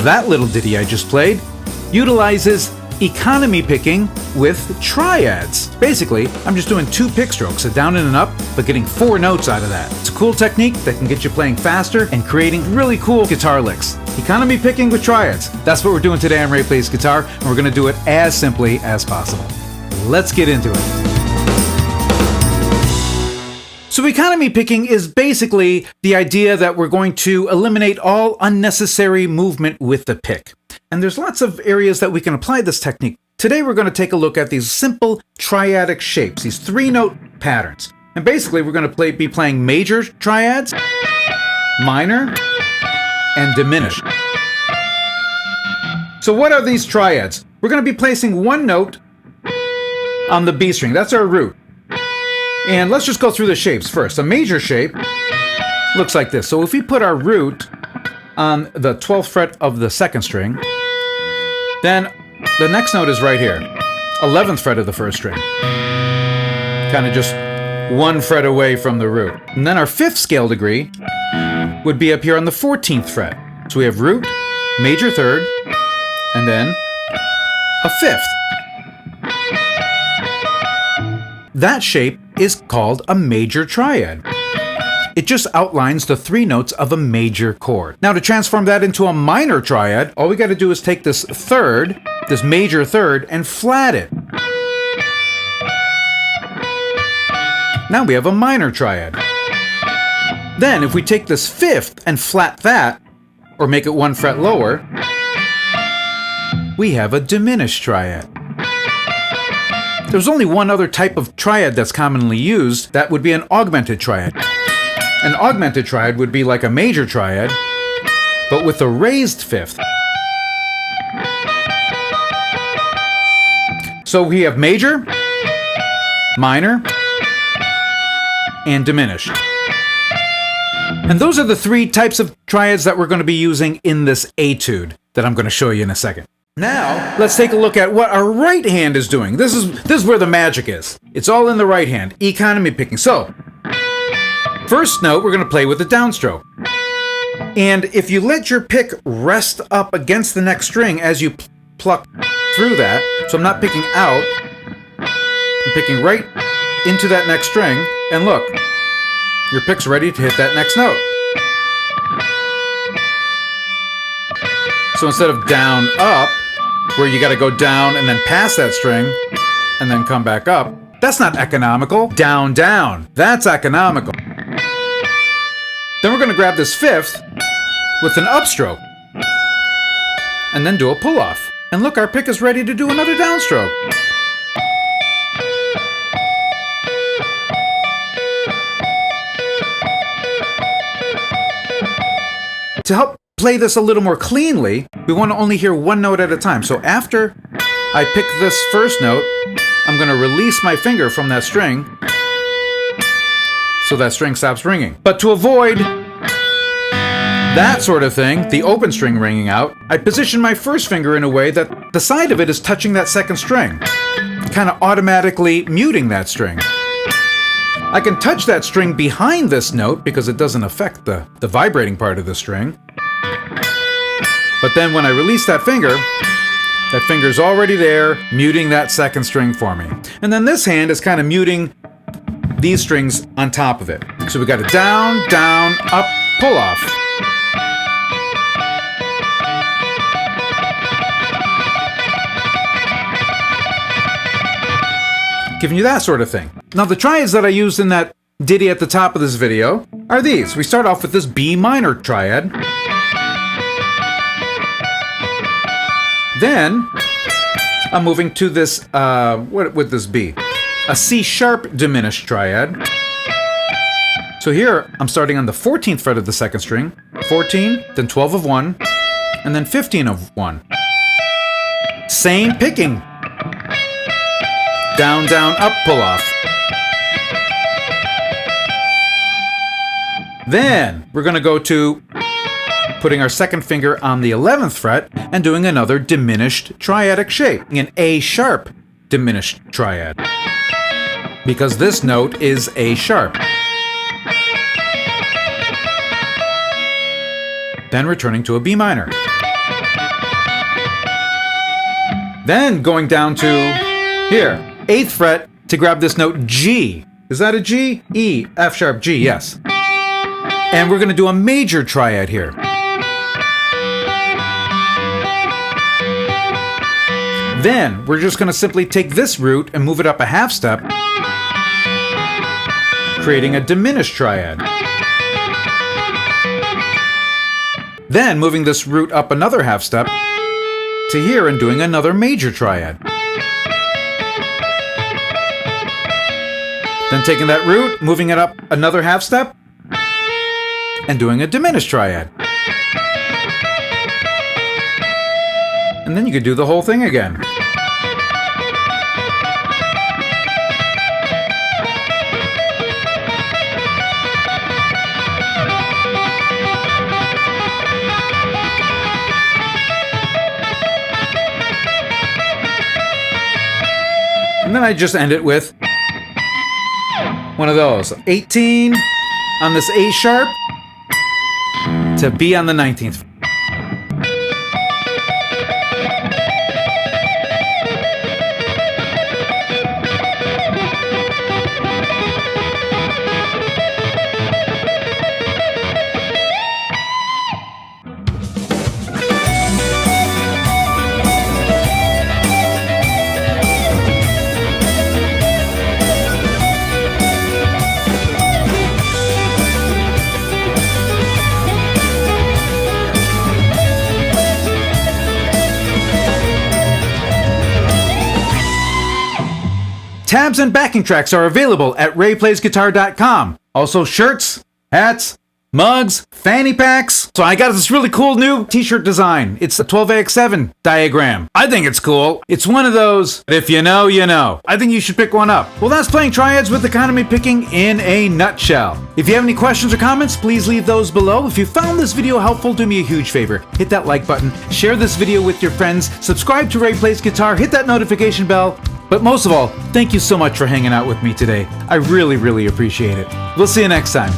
That little ditty I just played utilizes economy picking with triads. Basically, I'm just doing 2 pick strokes, a down and an up, but getting 4 notes out of that. It's a cool technique that can get you playing faster and creating really cool guitar licks. Economy picking with triads. That's what we're doing today on Ray Plays Guitar, and we're going to do it as simply as possible. Let's get into it. So economy picking is basically the idea that we're going to eliminate all unnecessary movement with the pick. And there's lots of areas that we can apply this technique. Today we're going to take a look at these simple triadic shapes, these 3-note patterns. And basically we're going to be playing major triads, minor, and diminished. So what are these triads? We're going to be placing 1 note on the B string. That's our root. And let's just go through the shapes first. A major shape looks like this. So if we put our root on the 12th fret of the 2nd string, then the next note is right here, 11th fret of the 1st string. Kind of just 1 fret away from the root. And then our 5th scale degree would be up here on the 14th fret. So we have root, major 3rd, and then a 5th. That shape is called a major triad. It just outlines the 3 notes of a major chord. Now to transform that into a minor triad, all we got to do is take this 3rd, this major 3rd, and flat it. Now we have a minor triad. Then if we take this 5th and flat that, or make it 1 fret lower, we have a diminished triad. There's only one other type of triad that's commonly used. That would be an augmented triad. An augmented triad would be like a major triad, but with a raised 5th. So we have major, minor, and diminished. And those are the 3 types of triads that we're going to be using in this etude that I'm going to show you in a second. Now, let's take a look at what our right hand is doing. This is where the magic is. It's all in the right hand, economy picking. So, first note, we're going to play with the downstroke. And if you let your pick rest up against the next string as you pluck through that, so I'm not picking out, I'm picking right into that next string, and look, your pick's ready to hit that next note. So instead of down, up, where you got to go down and then pass that string and then come back up, that's not economical. Down, down. That's economical. Then we're going to grab this 5th with an upstroke and then do a pull-off. And look, our pick is ready to do another downstroke. To help play this a little more cleanly, we want to only hear 1 note at a time. So after I pick this first note, I'm going to release my finger from that string so that string stops ringing. But to avoid that sort of thing, the open string ringing out, I position my first finger in a way that the side of it is touching that 2nd string, kind of automatically muting that string. I can touch that string behind this note because it doesn't affect the vibrating part of the string. But then when I release that finger's already there, muting that 2nd string for me. And then this hand is kind of muting these strings on top of it. So we got a down, down, up, pull off. Giving you that sort of thing. Now the triads that I used in that ditty at the top of this video are these. We start off with this B minor triad. Then I'm moving to this, what would this be? A C sharp diminished triad. So here I'm starting on the 14th fret of the 2nd string, 14, then 12 of 1, and then 15 of 1. Same picking. Down, down, up, pull off. Then we're going to go to putting our 2nd finger on the 11th fret and doing another diminished triadic shape, an A sharp diminished triad, because this note is A sharp. Then returning to a B minor. Then going down to here, 8th fret to grab this note G. Is that a G? E, F sharp, G, yes. And we're going to do a major triad here. Then we're just going to simply take this root and move it up a half step, creating a diminished triad. Then moving this root up another half step to here and doing another major triad. Then taking that root, moving it up another half step, and doing a diminished triad. And then you could do the whole thing again. And then I just end it with one of those. 18 on this A sharp to B on the 19th. Tabs and backing tracks are available at rayplaysguitar.com. Also shirts, hats, mugs, fanny packs. So I got this really cool new t-shirt design. It's a 12AX7 diagram. I think it's cool. It's one of those, if you know, you know. I think you should pick one up. Well, that's playing triads with economy picking in a nutshell. If you have any questions or comments, please leave those below. If you found this video helpful, do me a huge favor. Hit that like button, share this video with your friends, subscribe to Ray Plays Guitar, hit that notification bell. But most of all, thank you so much for hanging out with me today. I really, really appreciate it. We'll see you next time.